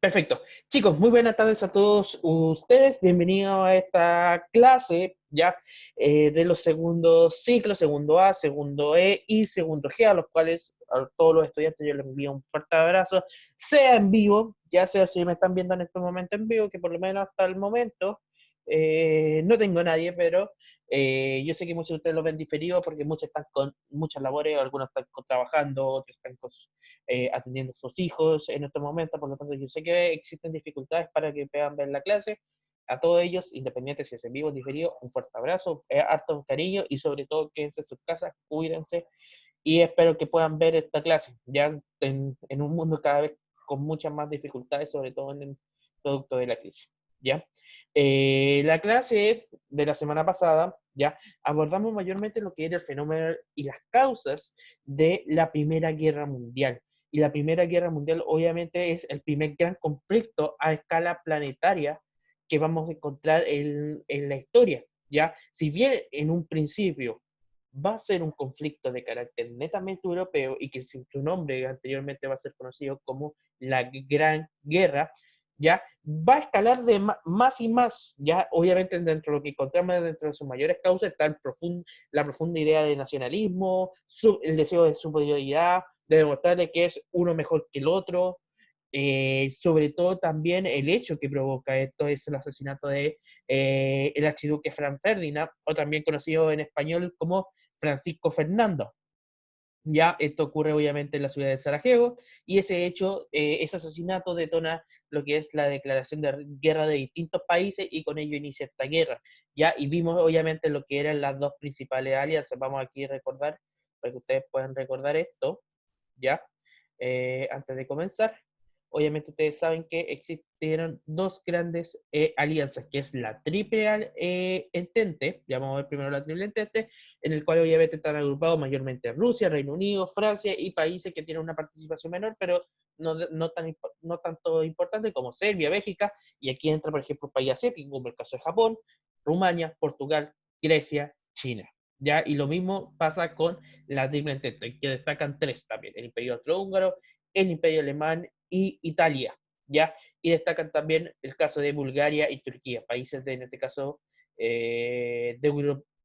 Perfecto. Chicos, muy buenas tardes a todos ustedes. Bienvenidos a esta clase ya de los segundos ciclos, segundo A, segundo E y segundo G, a los cuales a todos los estudiantes yo les envío un fuerte abrazo, sea en vivo, ya sea si me están viendo en este momento en vivo, que por lo menos hasta el momento no tengo nadie, pero yo sé que muchos de ustedes lo ven diferido porque muchos están con muchas labores, algunos están trabajando, otros están atendiendo a sus hijos en estos momentos, por lo tanto yo sé que existen dificultades para que puedan ver la clase. A todos ellos, independientes si es en vivo o diferido, un fuerte abrazo, harto cariño y sobre todo quédense en sus casas, cuídense y espero que puedan ver esta clase ya en un mundo cada vez con muchas más dificultades, sobre todo en el producto de la crisis. ¿Ya? La clase de la semana pasada, ¿ya? Abordamos mayormente lo que era el fenómeno y las causas de la Primera Guerra Mundial. Y la Primera Guerra Mundial obviamente es el primer gran conflicto a escala planetaria que vamos a encontrar en la historia, ¿ya? Si bien en un principio va a ser un conflicto de carácter netamente europeo y que su nombre anteriormente va a ser conocido como la Gran Guerra, ya va a escalar de más y más, ya obviamente dentro de lo que encontramos dentro de sus mayores causas está la profunda idea de nacionalismo, el deseo de superioridad, de demostrarle que es uno mejor que el otro, sobre todo también el hecho que provoca esto es el asesinato de el archiduque Franz Ferdinand, o también conocido en español como Francisco Fernando. Ya esto ocurre obviamente en la ciudad de Sarajevo y ese hecho, ese asesinato detona lo que es la declaración de guerra de distintos países y con ello inicia esta guerra. Ya, y vimos obviamente lo que eran las dos principales alianzas. Vamos aquí a recordar, para que ustedes puedan recordar esto, ya, antes de comenzar. Obviamente ustedes saben que existieron dos grandes alianzas, que es la Triple Entente, ya vamos a ver primero la Triple Entente, en el cual obviamente están agrupados mayormente Rusia, Reino Unido, Francia y países que tienen una participación menor, pero no tanto importante como Serbia, Bélgica, y aquí entra, por ejemplo, un país asiático, como el caso de Japón, Rumania, Portugal, Grecia, China. ¿Ya? Y lo mismo pasa con la Triple Entente, que destacan tres también, el Imperio Austrohúngaro, el Imperio Alemán y Italia, ¿ya? Y destacan también el caso de Bulgaria y Turquía, países en este caso de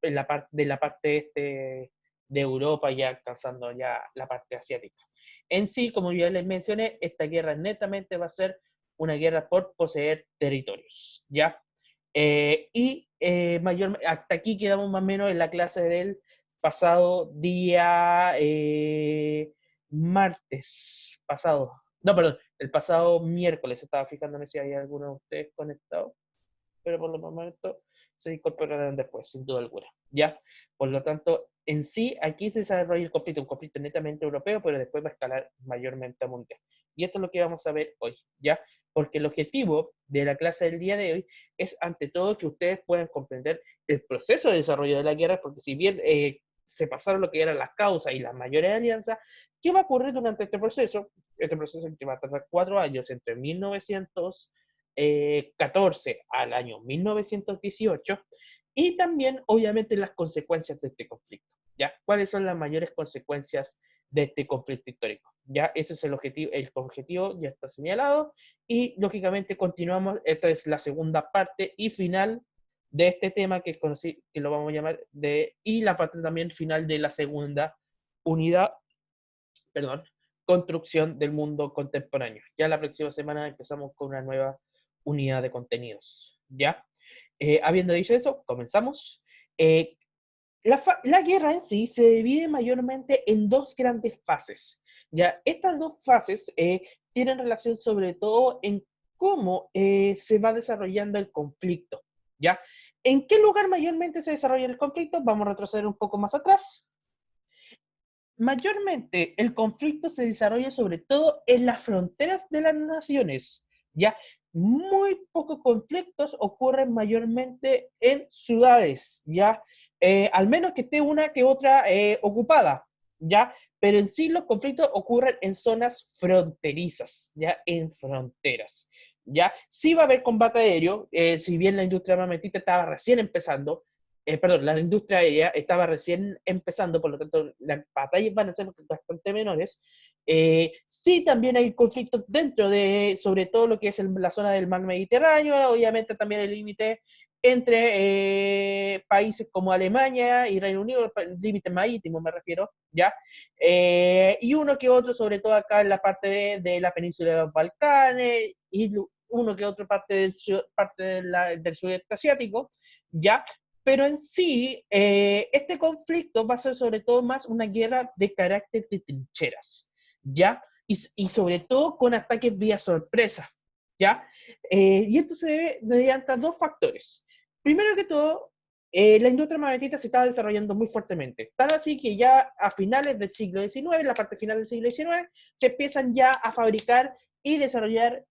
la parte este de Europa, ya alcanzando ya la parte asiática. En sí, como ya les mencioné, esta guerra netamente va a ser una guerra por poseer territorios, ¿ya? Hasta aquí quedamos más o menos en la clase del pasado día martes, pasado, no, perdón, el pasado miércoles. Estaba fijándome si hay alguno de ustedes conectado, pero por lo momento se incorporarán después, sin duda alguna. ¿Ya? Por lo tanto, en sí, aquí se desarrolla el conflicto, un conflicto netamente europeo, pero después va a escalar mayormente a mundial. Y esto es lo que vamos a ver hoy, ¿ya? Porque el objetivo de la clase del día de hoy es, ante todo, que ustedes puedan comprender el proceso de desarrollo de la guerra, porque si bien se pasaron lo que eran las causas y las mayores alianzas, ¿qué va a ocurrir durante este proceso? Este proceso que va a tardar 4 años, entre 1914 al año 1918, y también, obviamente, las consecuencias de este conflicto. ¿Ya? ¿Cuáles son las mayores consecuencias de este conflicto histórico? Ya, ese es el objetivo ya está señalado, y lógicamente continuamos, esta es la segunda parte y final de este tema que lo vamos a llamar y la parte también final de la segunda unidad, perdón, construcción del mundo contemporáneo. Ya la próxima semana empezamos con una nueva unidad de contenidos. ¿Ya? Habiendo dicho eso, comenzamos. Eh, la guerra en sí se divide mayormente en dos grandes fases. ¿Ya? Estas dos fases tienen relación sobre todo en cómo se va desarrollando el conflicto. ¿Ya? ¿En qué lugar mayormente se desarrolla el conflicto? Vamos a retroceder un poco más atrás. Mayormente el conflicto se desarrolla sobre todo en las fronteras de las naciones, ya muy pocos conflictos ocurren mayormente en ciudades, ya al menos que esté una que otra ocupada, ya, pero en sí los conflictos ocurren en zonas fronterizas, ya en fronteras, ya sí va a haber combate aéreo, si bien la industria armamentista estaba recién empezando, perdón, la industria aérea estaba recién empezando, por lo tanto las batallas van a ser bastante menores. Sí, también hay conflictos dentro de, sobre todo lo que es la zona del mar Mediterráneo, obviamente también el límite entre países como Alemania y Reino Unido, el límite marítimo me refiero, ¿ya? Y uno que otro, sobre todo acá en la parte de la península de los Balcanes, y uno que otro parte del sudeste asiático, ¿ya? Pero en sí, este conflicto va a ser sobre todo más una guerra de carácter de trincheras, ¿ya? Y sobre todo con ataques vía sorpresa, ¿ya? Y esto se debe mediante dos factores. Primero que todo, la industria armamentista se está desarrollando muy fuertemente. Tal así que ya a finales del siglo XIX, en la parte final del siglo XIX, se empiezan ya a fabricar y desarrollar,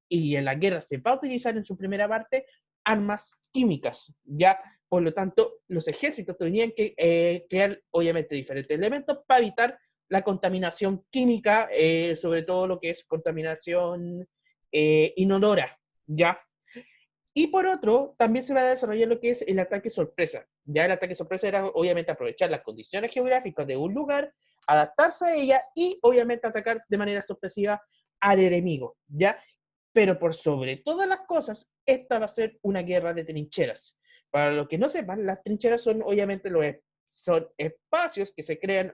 y en la guerra se va a utilizar en su primera parte, armas químicas, ¿ya? Por lo tanto, los ejércitos tenían que crear, obviamente, diferentes elementos para evitar la contaminación química, sobre todo lo que es contaminación inodora, ¿ya? Y por otro, también se va a desarrollar lo que es el ataque sorpresa. Ya el ataque sorpresa era obviamente aprovechar las condiciones geográficas de un lugar, adaptarse a ella y obviamente atacar de manera sorpresiva al enemigo, ¿ya? Pero por sobre todas las cosas, esta va a ser una guerra de trincheras. Para los que no sepan, las trincheras son obviamente son espacios que se crean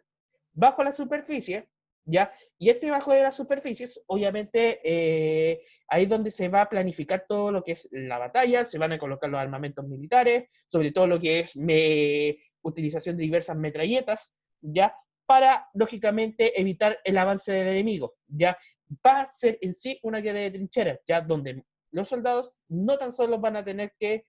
bajo la superficie, ¿ya? Y bajo de las superficies, obviamente, ahí es donde se va a planificar todo lo que es la batalla, se van a colocar los armamentos militares, sobre todo lo que es utilización de diversas metralletas, ¿ya? Para, lógicamente, evitar el avance del enemigo, ¿ya? Va a ser en sí una guerra de trincheras, ¿ya? Donde los soldados no tan solo van a tener que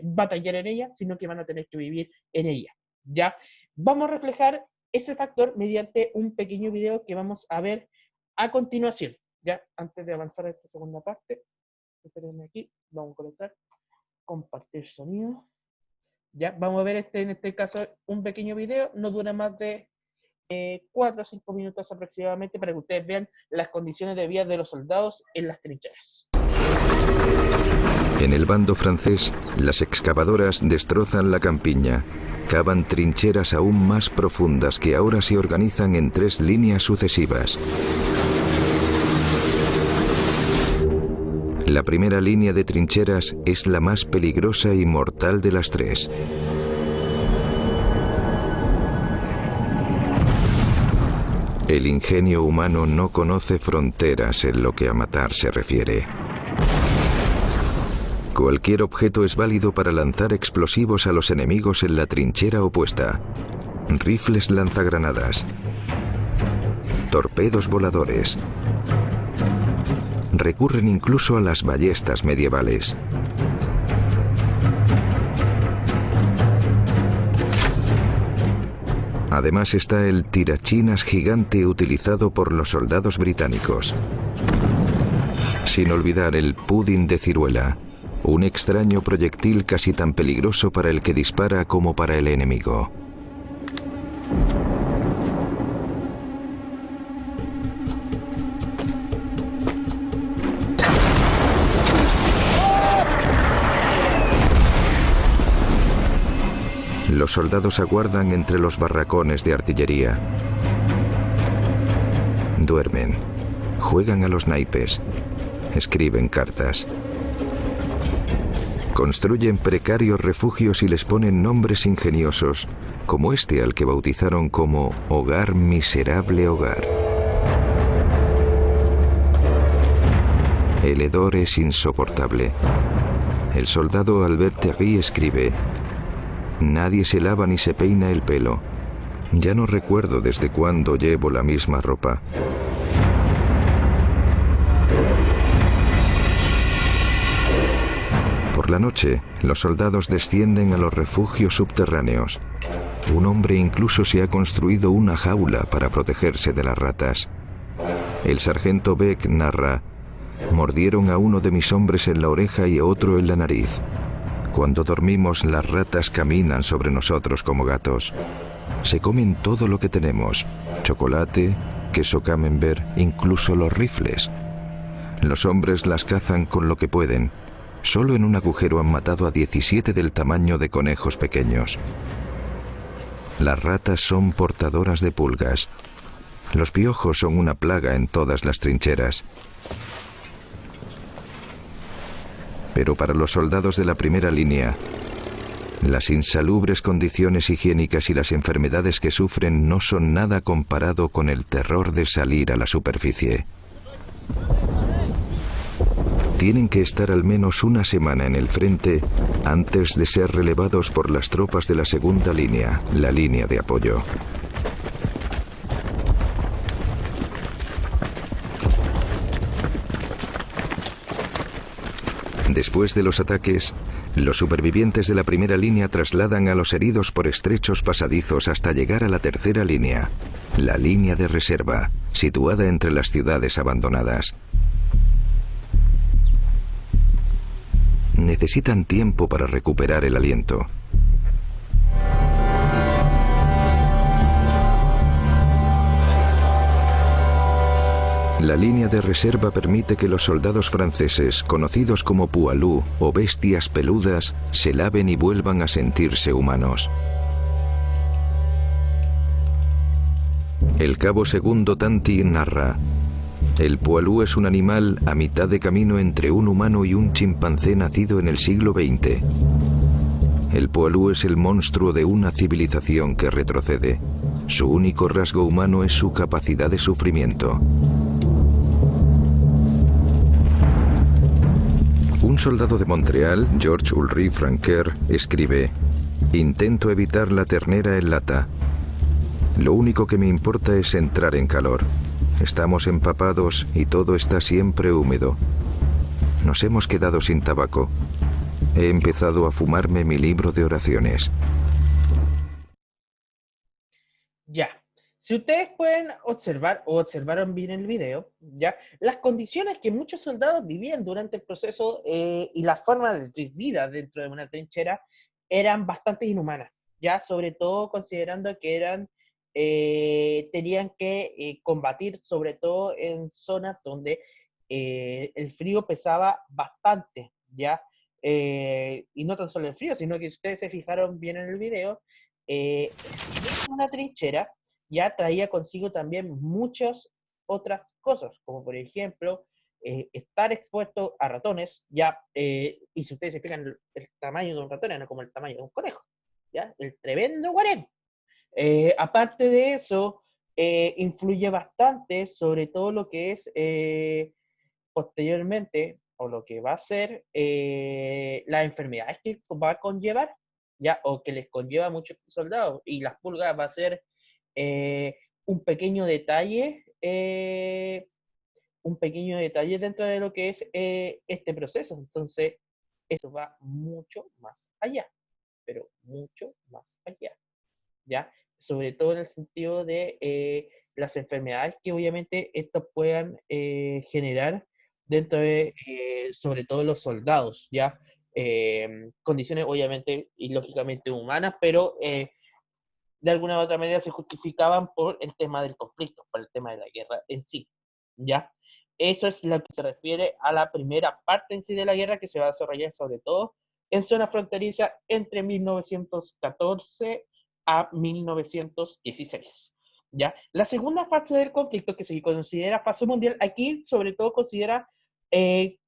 batallar en ella, sino que van a tener que vivir en ella, ¿ya? Vamos a reflejar ese factor mediante un pequeño video que vamos a ver a continuación. Ya, antes de avanzar a esta segunda parte, espérenme aquí, vamos a colocar, compartir sonido. Ya, vamos a ver en este caso un pequeño video, no dura más de 4 o 5 minutos aproximadamente para que ustedes vean las condiciones de vida de los soldados en las trincheras. En el bando francés, las excavadoras destrozan la campiña, cavan trincheras aún más profundas que ahora se organizan en 3 líneas sucesivas. La primera línea de trincheras es la más peligrosa y mortal de las 3. El ingenio humano no conoce fronteras en lo que a matar se refiere. Cualquier objeto es válido para lanzar explosivos a los enemigos en la trinchera opuesta. Rifles lanzagranadas, torpedos voladores. Recurren incluso a las ballestas medievales. Además está el tirachinas gigante utilizado por los soldados británicos. Sin olvidar el pudín de ciruela, un extraño proyectil casi tan peligroso para el que dispara como para el enemigo. Los soldados aguardan entre los barracones de artillería. Duermen, juegan a los naipes, escriben cartas. Construyen precarios refugios y les ponen nombres ingeniosos, como este al que bautizaron como Hogar Miserable Hogar. El hedor es insoportable. El soldado Albert Terry escribe: nadie se lava ni se peina el pelo. Ya no recuerdo desde cuándo llevo la misma ropa. Por la noche, los soldados descienden a los refugios subterráneos. Un hombre incluso se ha construido una jaula para protegerse de las ratas. El sargento Beck narra: mordieron a uno de mis hombres en la oreja y a otro en la nariz. Cuando dormimos, las ratas caminan sobre nosotros como gatos. Se comen todo lo que tenemos: chocolate, queso camembert, incluso los rifles. Los hombres las cazan con lo que pueden. Solo en un agujero han matado a 17 del tamaño de conejos pequeños. Las ratas son portadoras de pulgas. Los piojos son una plaga en todas las trincheras. Pero para los soldados de la primera línea, las insalubres condiciones higiénicas y las enfermedades que sufren no son nada comparado con el terror de salir a la superficie. Tienen que estar al menos una semana en el frente antes de ser relevados por las tropas de la segunda línea, la línea de apoyo. Después de los ataques, los supervivientes de la primera línea trasladan a los heridos por estrechos pasadizos hasta llegar a la tercera línea, la línea de reserva, situada entre las ciudades abandonadas. Necesitan tiempo para recuperar el aliento. La línea de reserva permite que los soldados franceses, conocidos como poilus o bestias peludas, se laven y vuelvan a sentirse humanos. El cabo segundo Tanti narra: el poilus es un animal a mitad de camino entre un humano y un chimpancé nacido en el siglo XX. El poilus es el monstruo de una civilización que retrocede. Su único rasgo humano es su capacidad de sufrimiento. Un soldado de Montreal, George Ulrich Franqueur, escribe: intento evitar la ternera en lata. Lo único que me importa es entrar en calor. Estamos empapados y todo está siempre húmedo. Nos hemos quedado sin tabaco. He empezado a fumarme mi libro de oraciones. Ya. Si ustedes pueden observar o observaron bien el video, ya, las condiciones que muchos soldados vivían durante el proceso y la forma de vida dentro de una trinchera eran bastante inhumanas, ya, sobre todo considerando que tenían que combatir sobre todo en zonas donde el frío pesaba bastante, ya, y no tan solo el frío, sino que si ustedes se fijaron bien en el video, una trinchera ya traía consigo también muchas otras cosas, como por ejemplo, estar expuesto a ratones, ya, y si ustedes se fijan, el tamaño de un ratón era como el tamaño de un conejo, ya, el tremendo guarén. Aparte de eso, influye bastante sobre todo lo que es posteriormente, o lo que va a ser las enfermedades que va a conllevar, ya, o que les conlleva a muchos soldados, y las pulgas va a ser un pequeño detalle, dentro de lo que es este proceso. Entonces, eso va mucho más allá, pero mucho más allá, ¿ya? Sobre todo en el sentido de las enfermedades que obviamente estos puedan generar dentro de, sobre todo los soldados, ¿ya? Condiciones obviamente y lógicamente humanas, pero de alguna u otra manera se justificaban por el tema del conflicto, por el tema de la guerra en sí, ¿ya? Eso es lo que se refiere a la primera parte en sí de la guerra, que se va a desarrollar sobre todo en zona fronteriza entre 1914 a 1916, ¿ya? La segunda fase del conflicto, que se considera fase mundial, aquí sobre todo considera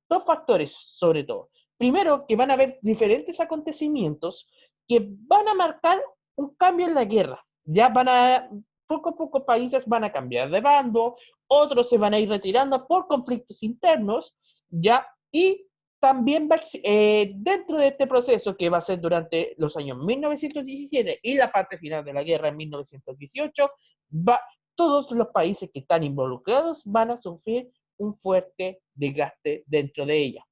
dos factores, sobre todo. Primero, que van a haber diferentes acontecimientos que van a marcar un cambio en la guerra. Ya poco a poco países van a cambiar de bando, otros se van a ir retirando por conflictos internos, ya, y también dentro de este proceso que va a ser durante los años 1917 y la parte final de la guerra en 1918, todos los países que están involucrados van a sufrir un fuerte desgaste dentro de ella.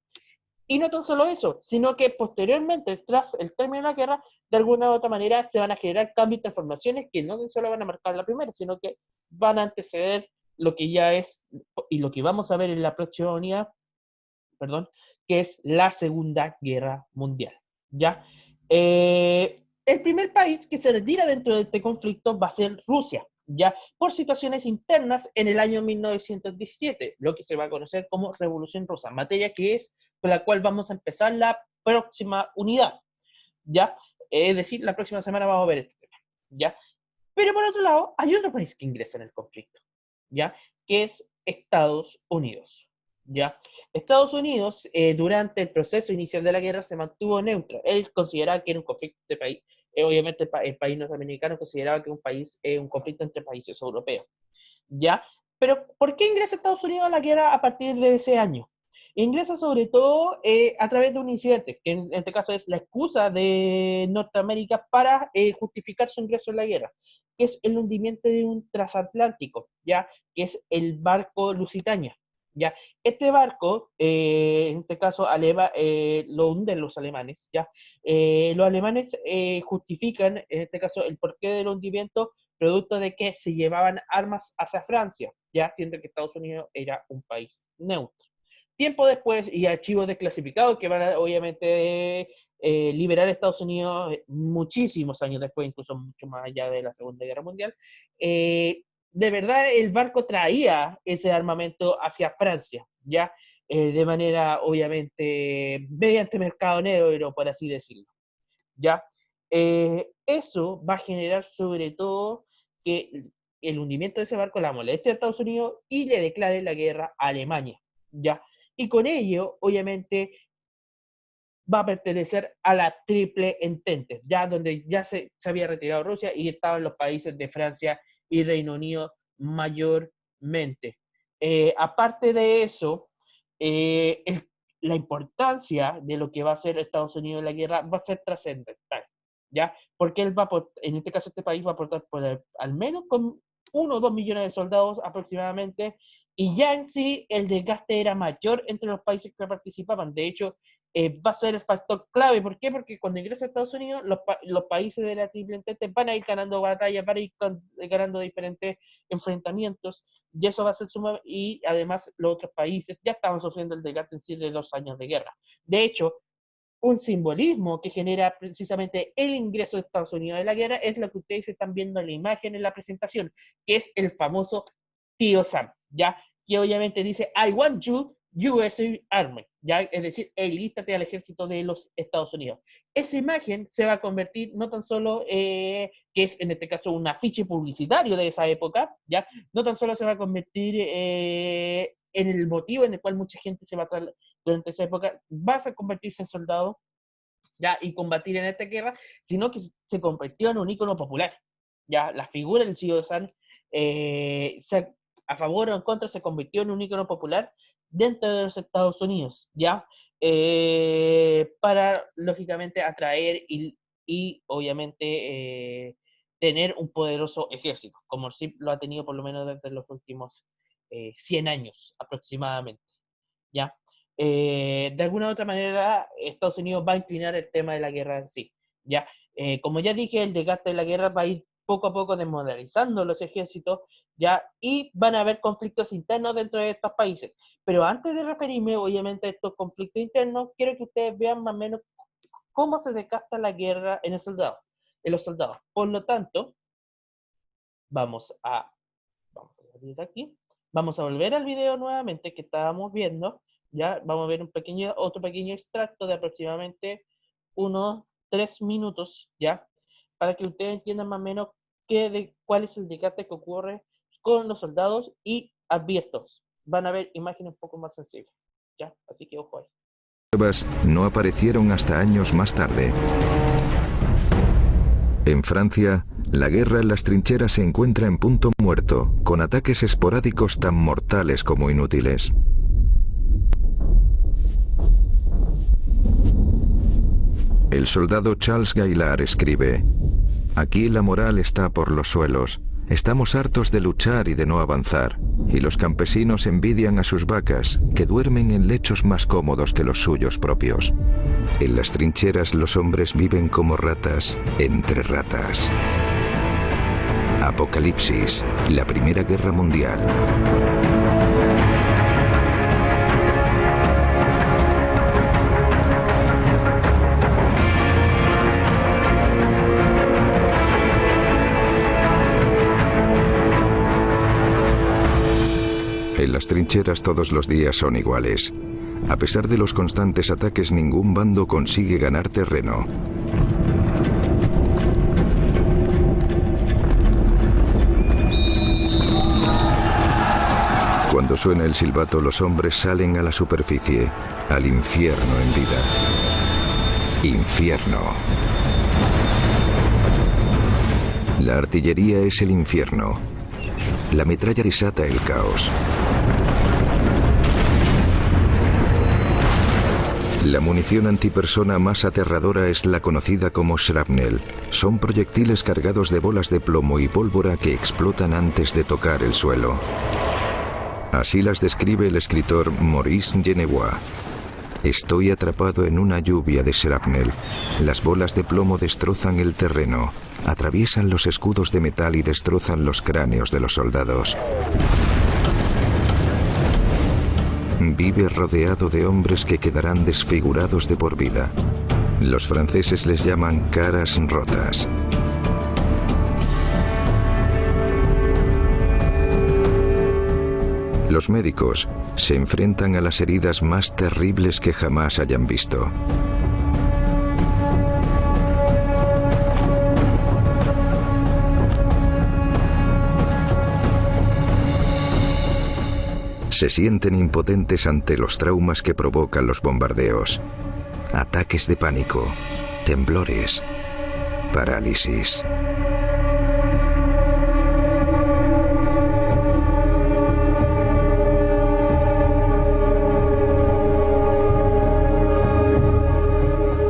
Y no tan solo eso, sino que posteriormente, tras el término de la guerra, de alguna u otra manera se van a generar cambios y transformaciones que no solo van a marcar la primera, sino que van a anteceder lo que ya es, y lo que vamos a ver en la próxima unidad, perdón, que es la Segunda Guerra Mundial, ¿ya? El primer país que se retira dentro de este conflicto va a ser Rusia, ya por situaciones internas en el año 1917, lo que se va a conocer como Revolución Rusa, materia que es con la cual vamos a empezar la próxima unidad, ¿ya? Es decir, la próxima semana vamos a ver este tema, ¿ya? Pero por otro lado, hay otro país que ingresa en el conflicto, ¿ya? Que es Estados Unidos, ¿ya? Estados Unidos, durante el proceso inicial de la guerra, se mantuvo neutro. Él consideraba que era un conflicto de país. Obviamente, el país norteamericano consideraba que un conflicto entre países europeos, ¿ya? Pero, ¿por qué ingresa Estados Unidos a la guerra a partir de ese año? Ingresa sobre todo a través de un incidente, que en este caso es la excusa de Norteamérica para justificar su ingreso en la guerra, que es el hundimiento de un transatlántico, ¿ya? Que es el barco Lusitania, ¿ya? Este barco, en este caso, lo hunden los alemanes, ¿ya? Los alemanes justifican, en este caso, el porqué del hundimiento producto de que se llevaban armas hacia Francia, ya siendo que Estados Unidos era un país neutro. Tiempo después, y archivos desclasificados que van a, obviamente, liberar a Estados Unidos muchísimos años después, incluso mucho más allá de la Segunda Guerra Mundial, de verdad el barco traía ese armamento hacia Francia, ¿ya? De manera, obviamente, mediante mercado negro, por así decirlo, ¿ya? Eso va a generar sobre todo que el hundimiento de ese barco la moleste a Estados Unidos y le declare la guerra a Alemania, ¿ya? Y con ello, obviamente, va a pertenecer a la Triple Entente, ya donde ya se había retirado Rusia y estaban los países de Francia y Reino Unido mayormente. Aparte de eso, la importancia de lo que va a hacer Estados Unidos en la guerra va a ser trascendental, ¿ya? Porque él va a, en este caso este país va a aportar al menos con 1 o 2 millones de soldados aproximadamente, y ya en sí el desgaste era mayor entre los países que participaban. De hecho, va a ser el factor clave. ¿Por qué? Porque cuando ingresa a Estados Unidos, los países de la Triple Entente van a ir ganando batallas, van a ir ganando diferentes enfrentamientos, y eso va a ser sumamente, y además los otros países ya estaban sufriendo el desgaste en sí de 2 años de guerra. De hecho, un simbolismo que genera precisamente el ingreso de Estados Unidos de la guerra es lo que ustedes están viendo en la imagen en la presentación, que es el famoso Tío Sam, ¿ya? Que obviamente dice, I want you, USA Army, ¿ya? Es decir, alístate al ejército de los Estados Unidos. Esa imagen se va a convertir no tan solo, que es en este caso un afiche publicitario de esa época, ¿ya? No tan solo se va a convertir en el motivo en el cual mucha gente se va a durante esa época, vas a convertirse en soldado, ¿ya? Y combatir en esta guerra, sino que se convirtió en un ícono popular, ¿ya? La figura del Tío Sam, a favor o en contra, se convirtió en un ícono popular dentro de los Estados Unidos, ¿ya? Para, lógicamente, atraer y obviamente, tener un poderoso ejército, como sí lo ha tenido por lo menos desde los últimos 100 años aproximadamente, ¿ya? De alguna u otra manera, Estados Unidos va a inclinar el tema de la guerra en sí, ¿ya? Como ya dije, el desgaste de la guerra va a ir poco a poco desmodernizando los ejércitos, ¿ya? Y van a haber conflictos internos dentro de estos países. Pero antes de referirme, obviamente, a estos conflictos internos, quiero que ustedes vean más o menos cómo se desgasta la guerra en los soldados. Por lo tanto, vamos a salir de aquí. Vamos a volver al video nuevamente que estábamos viendo, ¿ya? Vamos a ver otro pequeño extracto de aproximadamente unos 3 minutos, ¿ya? Para que ustedes entiendan más o menos cuál es el desgaste que ocurre con los soldados, y adviertos, van a ver imágenes un poco más sensibles, ¿ya? Así que ojo ahí. Pruebas no aparecieron hasta años más tarde. En Francia, la guerra en las trincheras se encuentra en punto muerto, con ataques esporádicos tan mortales como inútiles. El soldado Charles Gaillard escribe: «Aquí la moral está por los suelos. Estamos hartos de luchar y de no avanzar, y los campesinos envidian a sus vacas, que duermen en lechos más cómodos que los suyos propios. En las trincheras los hombres viven como ratas, entre ratas». Apocalipsis, la Primera Guerra Mundial. trincheras todos los días son iguales. A pesar de los constantes ataques, ningún bando consigue ganar terreno. Cuando suena el silbato, los hombres salen a la superficie, al infierno en vida. Infierno. La artillería es el infierno. La metralla desata el caos. La munición antipersona más aterradora es la conocida como shrapnel. Son proyectiles cargados de bolas de plomo y pólvora que explotan antes de tocar el suelo. Así las describe el escritor Maurice Genevoix. Estoy atrapado en una lluvia de shrapnel. Las bolas de plomo destrozan el terreno, atraviesan los escudos de metal y destrozan los cráneos de los soldados. Vive rodeado de hombres que quedarán desfigurados de por vida. Los franceses les llaman caras rotas. Los médicos se enfrentan a las heridas más terribles que jamás hayan visto. Se sienten impotentes ante los traumas que provocan los bombardeos. Ataques de pánico, temblores, parálisis.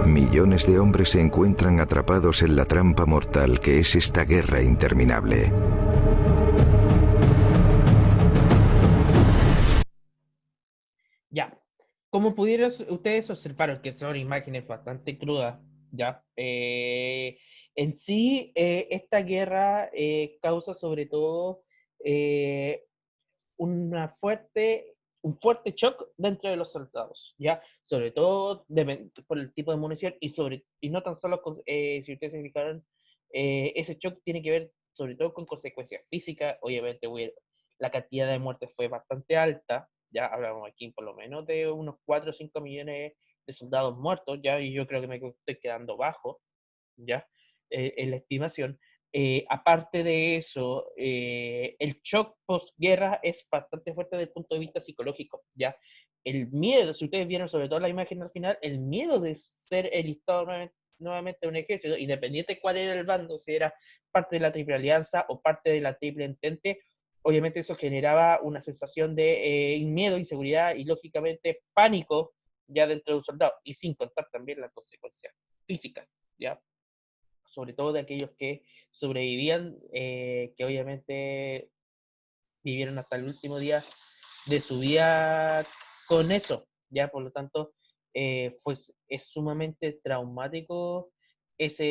Millones de hombres se encuentran atrapados en la trampa mortal que es esta guerra interminable. Ya, como pudieron ustedes observar, que son imágenes bastante crudas, ya, en sí, esta guerra causa sobre todo un fuerte shock dentro de los soldados, ya, sobre todo por el tipo de munición y no tan solo si ustedes se fijaron, ese shock tiene que ver sobre todo con consecuencias físicas. Obviamente la cantidad de muertes fue bastante alta, ya hablamos aquí por lo menos de unos 4 o 5 millones de soldados muertos, ya, y yo creo que me estoy quedando bajo, ya, en la estimación. Aparte de eso, el shock postguerra es bastante fuerte desde el punto de vista psicológico, ¿ya? El miedo, si ustedes vieron sobre todo la imagen al final, el miedo de ser enlistado nuevamente en un ejército, independiente cuál era el bando, si era parte de la Triple Alianza o parte de la Triple Entente, obviamente eso generaba una sensación de miedo, inseguridad y lógicamente pánico ya dentro de un soldado, y sin contar también las consecuencias físicas, ¿ya? Sobre todo de aquellos que sobrevivían, que obviamente vivieron hasta el último día de su vida con eso, ya, por lo tanto, pues es sumamente traumático ese,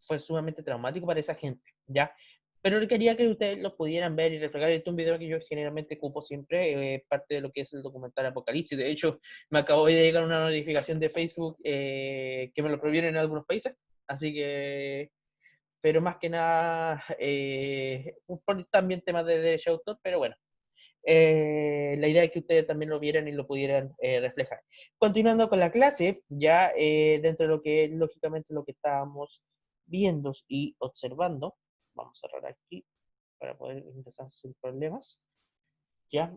fue sumamente traumático para esa gente, ya. Pero quería que ustedes lo pudieran ver y reflejar. Este es un video que yo generalmente ocupo siempre, parte de lo que es el documental Apocalipsis. De hecho, me acabó de llegar una notificación de Facebook que me lo prohibieron en algunos países. Así que, pero más que nada, por también temas de derecho de autor, pero bueno. La idea es que ustedes también lo vieran y lo pudieran reflejar. Continuando con la clase, ya dentro de lo que es lógicamente lo que estábamos viendo y observando, vamos a cerrar aquí para poder empezar sin problemas. Ya,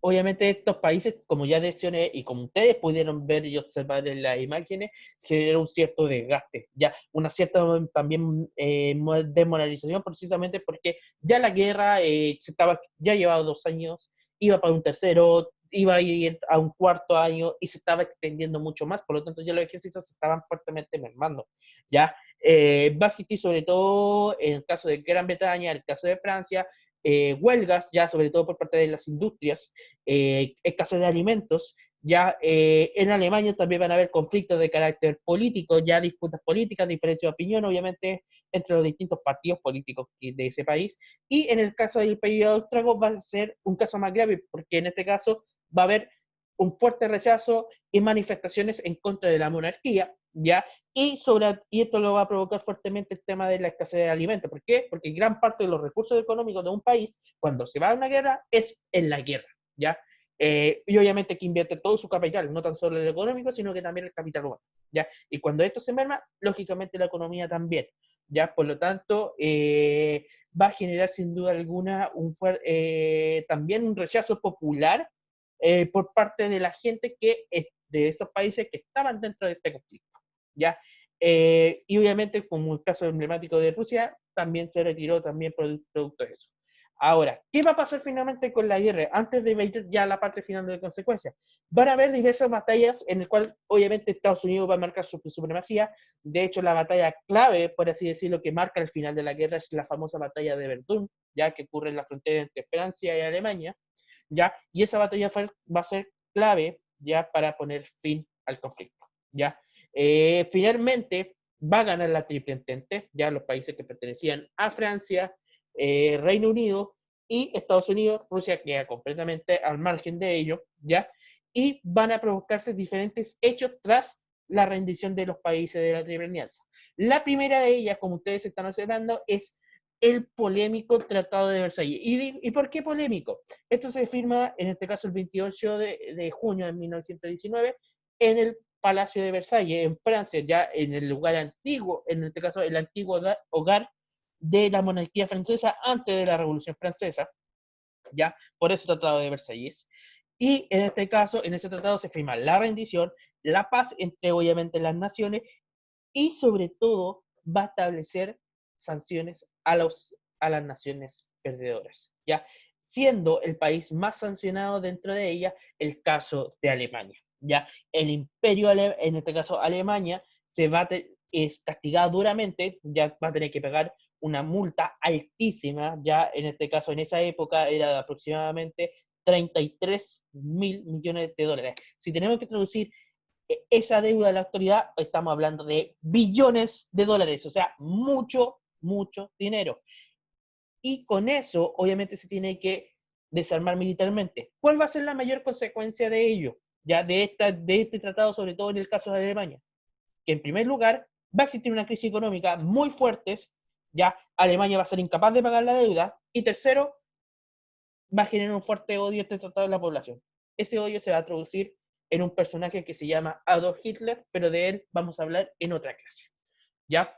obviamente estos países, como ya mencioné y como ustedes pudieron ver y observar en las imágenes, genera un cierto desgaste, ya una cierta también desmoralización, precisamente porque ya la guerra ya llevaba 2 años, iba para un tercero, iba a ir a un cuarto año y se estaba extendiendo mucho más. Por lo tanto ya los ejércitos se estaban fuertemente mermando, ya. Va a existir sobre todo en el caso de Gran Bretaña, en el caso de Francia, huelgas, ya sobre todo por parte de las industrias, escasez de alimentos. Ya en Alemania también van a haber conflictos de carácter político, ya disputas políticas, diferencias de opinión, obviamente, entre los distintos partidos políticos de ese país. Y en el caso del país austríaco va a ser un caso más grave, porque en este caso va a haber un fuerte rechazo y manifestaciones en contra de la monarquía, ¿ya? Y esto lo va a provocar fuertemente el tema de la escasez de alimentos. ¿Por qué? Porque gran parte de los recursos económicos de un país, cuando se va a una guerra, es en la guerra, ¿ya? Y obviamente que invierte todo su capital, no tan solo el económico, sino que también el capital humano, ¿ya? Y cuando esto se merma, lógicamente la economía también, ¿ya? Por lo tanto, va a generar sin duda alguna también un rechazo popular por parte de la gente de estos países que estaban dentro de este conflicto, ¿ya? Y obviamente, como el caso emblemático de Rusia, también se retiró también producto de eso. Ahora, ¿qué va a pasar finalmente con la guerra? Antes de ver ya la parte final de consecuencias, van a haber diversas batallas en las cuales obviamente Estados Unidos va a marcar su supremacía. De hecho, la batalla clave, por así decirlo, que marca el final de la guerra es la famosa batalla de Verdún, ya que ocurre en la frontera entre Francia y Alemania, ¿ya? Y esa batalla va a ser clave ya para poner fin al conflicto, ¿ya? Finalmente va a ganar la Triple Entente, ya los países que pertenecían a Francia, Reino Unido y Estados Unidos. Rusia queda completamente al margen de ello, ¿ya? Y van a provocarse diferentes hechos tras la rendición de los países de la Triple Alianza. La primera de ellas, como ustedes están observando, es el polémico Tratado de Versalles. ¿Y por qué polémico? Esto se firma, en este caso, el 28 de junio de 1919, en el Palacio de Versalles, en Francia, ya en el lugar antiguo, en este caso, el antiguo hogar de la monarquía francesa antes de la Revolución Francesa, ya, por ese Tratado de Versalles. Y en este caso, en ese tratado se firma la rendición, la paz entre, obviamente, las naciones y, sobre todo, va a establecer sanciones a las naciones perdedoras, ¿ya? Siendo el país más sancionado dentro de ella el caso de Alemania, ¿ya? El imperio, en este caso Alemania, es castigado duramente, ya va a tener que pagar una multa altísima, ya en este caso, en esa época, era de aproximadamente 33.000 millones de dólares. Si tenemos que traducir esa deuda de la autoridad, estamos hablando de billones de dólares, o sea, mucho, mucho dinero. Y con eso, obviamente, se tiene que desarmar militarmente. ¿Cuál va a ser la mayor consecuencia de ello? Ya de este tratado, sobre todo en el caso de Alemania, que en primer lugar va a existir una crisis económica muy fuerte, ya Alemania va a ser incapaz de pagar la deuda, y tercero, va a generar un fuerte odio este tratado en la población. Ese odio se va a traducir en un personaje que se llama Adolf Hitler, pero de él vamos a hablar en otra clase, ¿ya?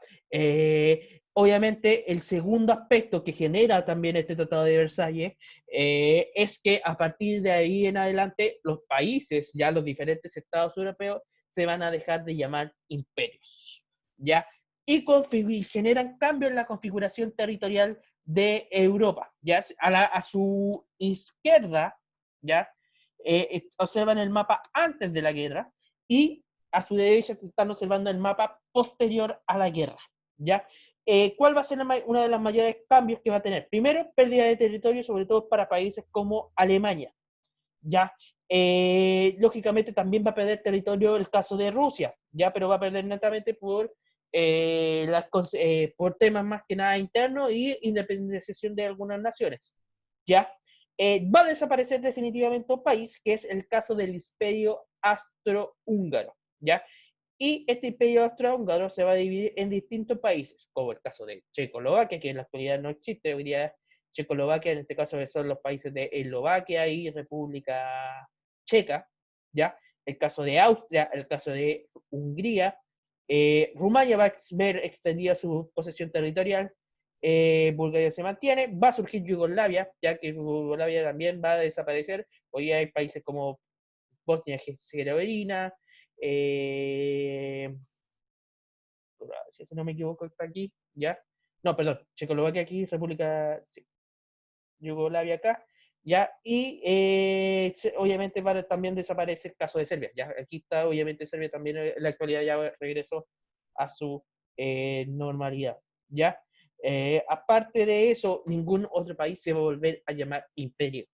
Obviamente, el segundo aspecto que genera también este Tratado de Versalles es que a partir de ahí en adelante los países, ya los diferentes estados europeos, se van a dejar de llamar imperios, ¿ya? Y generan cambios en la configuración territorial de Europa, ¿ya? A su izquierda, ¿ya? Observan el mapa antes de la guerra y a su derecha se están observando el mapa posterior a la guerra, ¿ya? ¿Cuál va a ser uno de los mayores cambios que va a tener? Primero, pérdida de territorio, sobre todo para países como Alemania, ¿ya? Lógicamente también va a perder territorio el caso de Rusia, ¿ya? Pero va a perder netamente por temas más que nada internos y independización de algunas naciones, ¿ya? Va a desaparecer definitivamente un país, que es el caso del imperio austrohúngaro, ¿ya? Y este imperio austrohúngaro se va a dividir en distintos países, como el caso de Checoslovaquia, que en la actualidad no existe, hoy día Checoslovaquia, en este caso son los países de Eslovaquia y República Checa, ¿ya? El caso de Austria, el caso de Hungría, Rumania va a ver extendida su posesión territorial, Bulgaria se mantiene, va a surgir Yugoslavia, ya que Yugoslavia también va a desaparecer, hoy hay países como Bosnia-Herzegovina, si no me equivoco está aquí, ¿ya? No, perdón, Checoslovaquia aquí, República, sí, Yugoslavia acá, ¿ya? Y obviamente va a también desaparecer el caso de Serbia, ¿ya? Aquí está, obviamente Serbia también en la actualidad ya regresó a su normalidad, ¿ya? Aparte de eso, ningún otro país se va a volver a llamar imperio,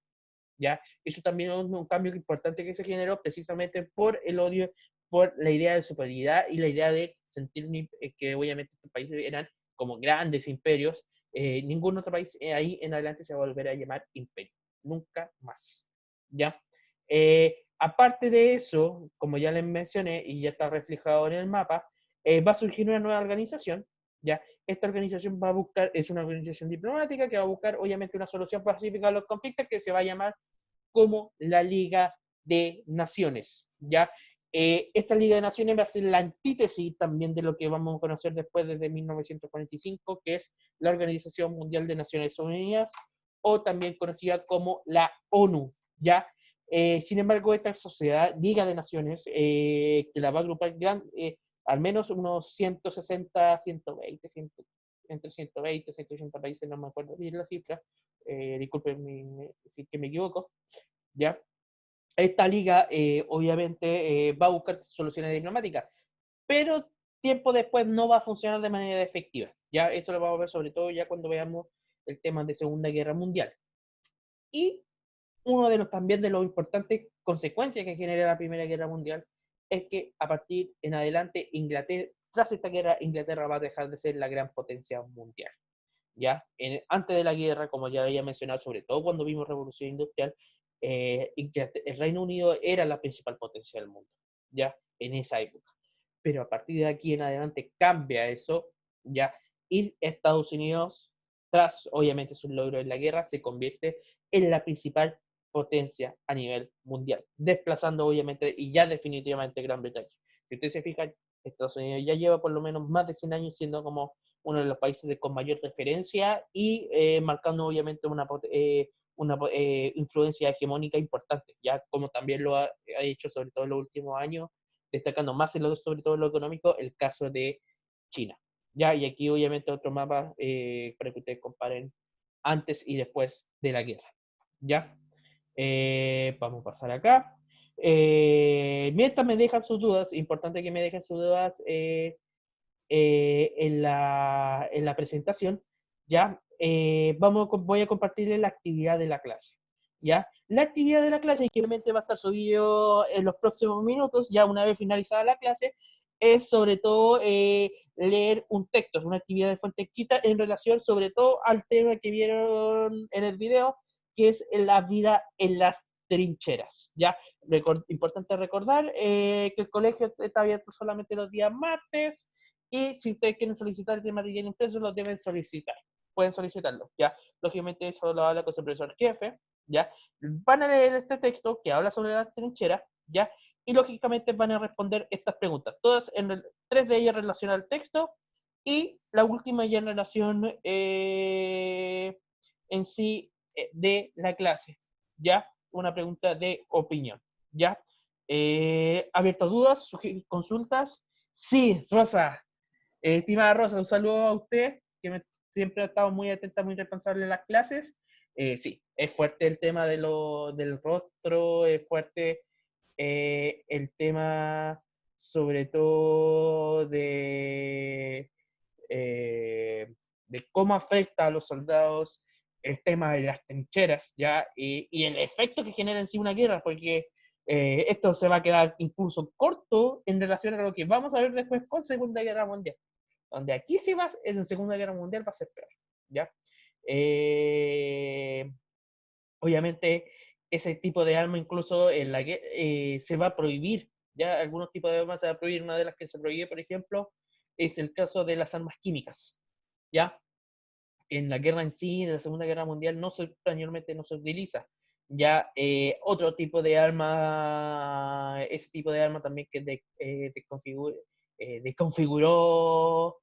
¿ya? Eso también es un cambio importante que se generó precisamente por el odio, por la idea de superioridad y la idea de sentir que obviamente estos países eran como grandes imperios. Ningún otro país ahí en adelante se va a volver a llamar imperio, nunca más, ¿ya? Aparte de eso, como ya les mencioné y ya está reflejado en el mapa, va a surgir una nueva organización, ¿ya? Esta organización va a buscar, es una organización diplomática que va a buscar obviamente una solución pacífica a los conflictos que se va a llamar como la Liga de Naciones, ¿ya? Esta Liga de Naciones va a ser la antítesis también de lo que vamos a conocer después desde 1945, que es la Organización Mundial de Naciones Unidas, o también conocida como la ONU, ¿ya? Sin embargo, esta sociedad, Liga de Naciones, que la va a agrupar al menos unos 160, 120, 100, entre 120 180 países, no me acuerdo bien la cifra, disculpen si que me equivoco, ¿ya? Esta liga obviamente va a buscar soluciones diplomáticas, pero tiempo después no va a funcionar de manera efectiva. Ya esto lo vamos a ver sobre todo ya cuando veamos el tema de Segunda Guerra Mundial. Y uno de los también de los importantes consecuencias que genera la Primera Guerra Mundial es que a partir en adelante Inglaterra, tras esta guerra, Inglaterra va a dejar de ser la gran potencia mundial. ¿Ya? Antes de la guerra, como ya había mencionado, sobre todo cuando vimos Revolución Industrial, el Reino Unido era la principal potencia del mundo, ¿ya? En esa época. Pero a partir de aquí en adelante cambia eso, ¿ya? Y Estados Unidos, tras obviamente sus logros en la guerra, se convierte en la principal potencia a nivel mundial, desplazando obviamente y ya definitivamente Gran Bretaña. Si ustedes se fijan, Estados Unidos ya lleva por lo menos más de 100 años siendo como uno de los países con mayor referencia y marcando obviamente una influencia hegemónica importante, ya como también lo ha hecho sobre todo en los últimos años, destacando más sobre todo en lo económico, el caso de China. Ya, y aquí obviamente otro mapa para que ustedes comparen antes y después de la guerra. Ya, vamos a pasar acá. Mientras me dejan sus dudas, importante que me dejen sus dudas en la presentación, ¿ya? Voy a compartirles la actividad de la clase, ¿ya? La actividad de la clase, que obviamente va a estar subido en los próximos minutos, ya una vez finalizada la clase, es sobre todo leer un texto, es una actividad de fuente quita en relación sobre todo al tema que vieron en el video, que es la vida en las trincheras, ¿ya? Importante recordar que el colegio está abierto solamente los días martes, y si ustedes quieren solicitar el material impreso, lo deben solicitar. Pueden solicitarlo, ¿ya? Lógicamente eso lo habla con su profesor jefe, ¿ya? Van a leer este texto que habla sobre la trinchera, ¿ya? Y lógicamente van a responder estas preguntas. Todas, tres de ellas relacionadas al texto y la última ya en relación en sí de la clase, ¿ya? Una pregunta de opinión, ¿ya? ¿Abierto a dudas, consultas? Sí, Rosa. Estimada Rosa, un saludo a usted, que siempre ha estado muy atenta, muy responsable en las clases. Sí, es fuerte el tema del rostro, es fuerte el tema sobre todo de cómo afecta a los soldados el tema de las trincheras, ¿ya? Y el efecto que genera en sí una guerra, porque esto se va a quedar incluso corto en relación a lo que vamos a ver después con Segunda Guerra Mundial, donde aquí sí va, en la Segunda Guerra Mundial va a ser peor, ¿ya? Obviamente, ese tipo de arma incluso se va a prohibir, ¿ya? Algunos tipos de armas se va a prohibir. Una de las que se prohíbe, por ejemplo, es el caso de las armas químicas, ¿ya? En la guerra en sí, de la Segunda Guerra Mundial, españolmente no se utiliza. Ya otro tipo de arma, ese tipo de arma también que desconfiguró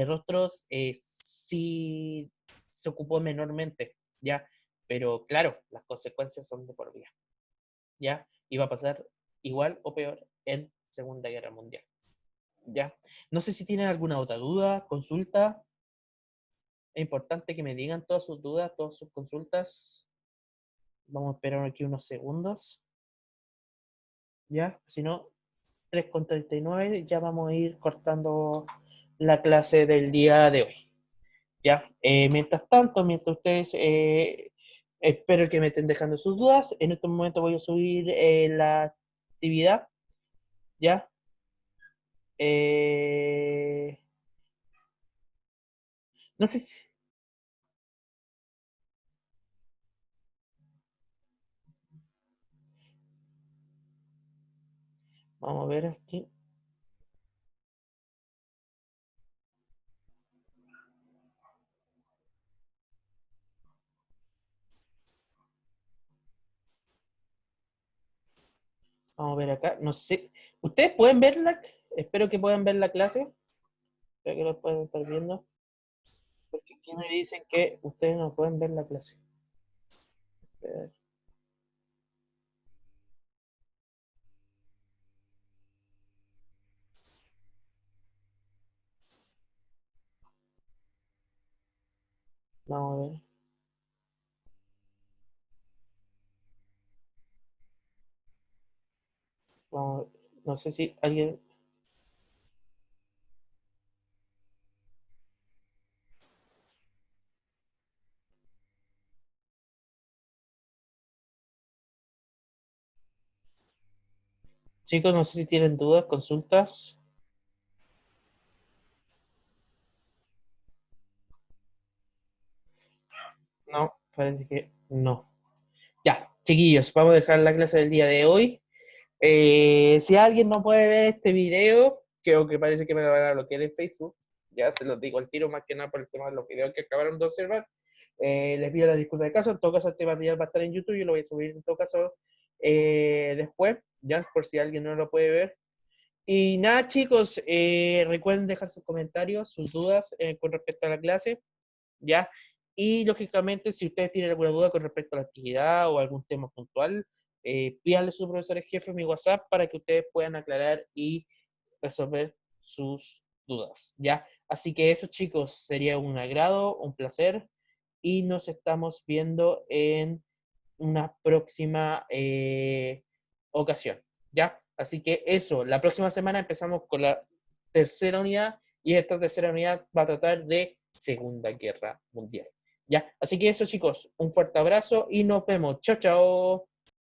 rostros, sí se ocupó menormente, ¿ya? Pero claro, las consecuencias son de por vida, ¿ya? Y va a pasar igual o peor en Segunda Guerra Mundial, ¿ya? No sé si tienen alguna otra duda, consulta. Es importante que me digan todas sus dudas, todas sus consultas. Vamos a esperar aquí unos segundos. ¿Ya? Si no, 3:39, ya vamos a ir cortando la clase del día de hoy. ¿Ya? Mientras tanto, mientras ustedes espero que me estén dejando sus dudas, en este momento voy a subir la actividad. ¿Ya? Eh, no sé si... Vamos a ver aquí. Vamos a ver acá. No sé. ¿Ustedes pueden verla? Espero que puedan ver la clase. Espero que lo puedan estar viendo. Porque aquí me dicen que ustedes no pueden ver la clase. A ver. Vamos a ver. Vamos a ver. No sé si alguien. Chicos, no sé si tienen dudas, consultas. No, parece que no. Ya, chiquillos, vamos a dejar la clase del día de hoy. Si alguien no puede ver este video, creo que parece que me lo van a bloquear en Facebook. Ya se los digo al tiro, más que nada por el tema de los videos que acabaron de observar. Les pido la disculpa de caso. En todo caso, este material va a estar en YouTube. Yo lo voy a subir en todo caso después, ya por si alguien no lo puede ver. Y nada, chicos, recuerden dejar sus comentarios, sus dudas con respecto a la clase, ¿ya? Y lógicamente, si ustedes tienen alguna duda con respecto a la actividad o algún tema puntual, pídanle a su profesor jefe mi WhatsApp para que ustedes puedan aclarar y resolver sus dudas, ¿ya? Así que eso, chicos, sería un agrado, un placer, y nos estamos viendo en una próxima ocasión, ¿ya? Así que eso, la próxima semana empezamos con la tercera unidad y esta tercera unidad va a tratar de Segunda Guerra Mundial, ¿ya? Así que eso, chicos, un fuerte abrazo y nos vemos. Chao, chao.